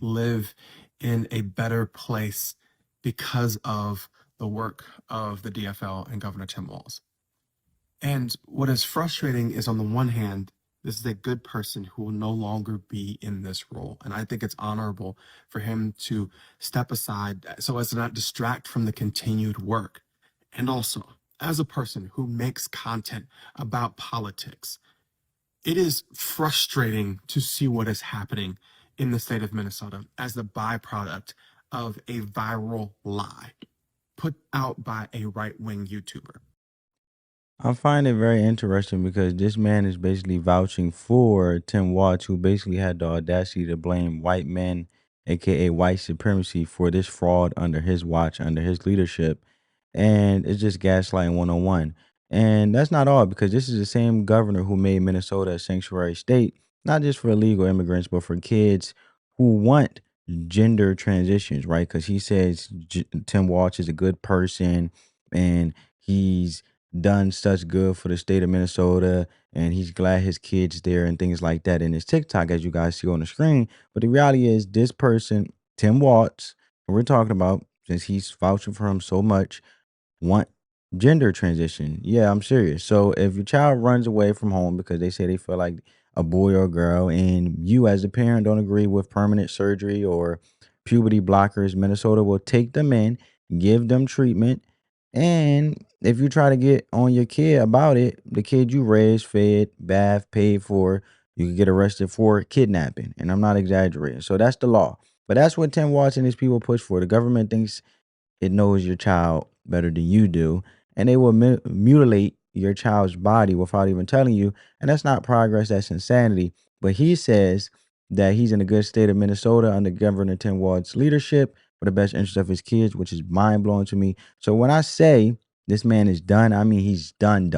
live in a better place because of the work of the DFL and Governor Tim Walz. And what is frustrating is, on the one hand, this is a good person who will no longer be in this role. And I think it's honorable for him to step aside so as to not distract from the continued work. And also, as a person who makes content about politics, it is frustrating to see what is happening in the state of Minnesota as the byproduct of a viral lie put out by a right-wing YouTuber. I find it very interesting because this man is basically vouching for Tim Watts, who basically had the audacity to blame white men, aka white supremacy, for this fraud under his watch, under his leadership. And it's just gaslighting 101. And that's not all, because this is the same governor who made Minnesota a sanctuary state, not just for illegal immigrants, but for kids who want gender transitions, right? Because he says Tim Watts is a good person and he's done such good for the state of Minnesota, and he's glad his kids there and things like that in his TikTok, as you guys see on the screen. But the reality is, this person, Tim Watts, who we're talking about, since he's vouching for him so much, want gender transition. Yeah, I'm serious. So if your child runs away from home because they say they feel like a boy or a girl, and you as a parent don't agree with permanent surgery or puberty blockers, Minnesota will take them in, give them treatment, and if you try to get on your kid about it, the kid you raised, fed, bathed, paid for, you could get arrested for kidnapping. And I'm not exaggerating. So that's the law. But that's what Tim Watts and his people push for. The government thinks it knows your child better than you do, and they will mutilate your child's body without even telling you. And that's not progress, that's insanity. But he says that he's in a good state of Minnesota under Governor Tim Ward's leadership for the best interest of his kids, which is mind blowing to me. So when I say this man is done, I mean he's done,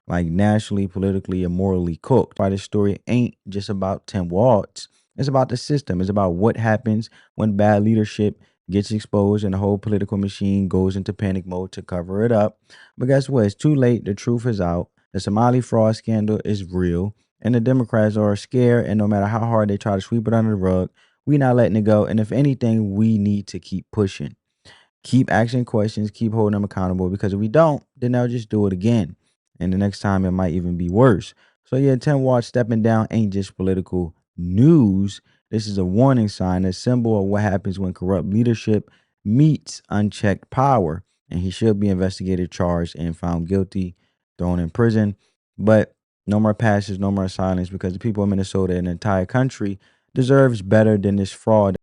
like nationally, politically, and morally cooked. Why this story ain't just about Tim Walz. It's about the system. It's about what happens when bad leadership gets exposed and the whole political machine goes into panic mode to cover it up. But guess what? It's too late. The truth is out. The Somali fraud scandal is real. And the Democrats are scared. And no matter how hard they try to sweep it under the rug, we not letting it go. And if anything, we need to keep pushing. Keep asking questions, keep holding them accountable, because if we don't, then they'll just do it again. And the next time it might even be worse. So yeah, Tim Watts stepping down ain't just political news. This is a warning sign, a symbol of what happens when corrupt leadership meets unchecked power. And he should be investigated, charged, and found guilty, thrown in prison. But no more passes, no more silence, because the people of Minnesota and the entire country deserves better than this fraud.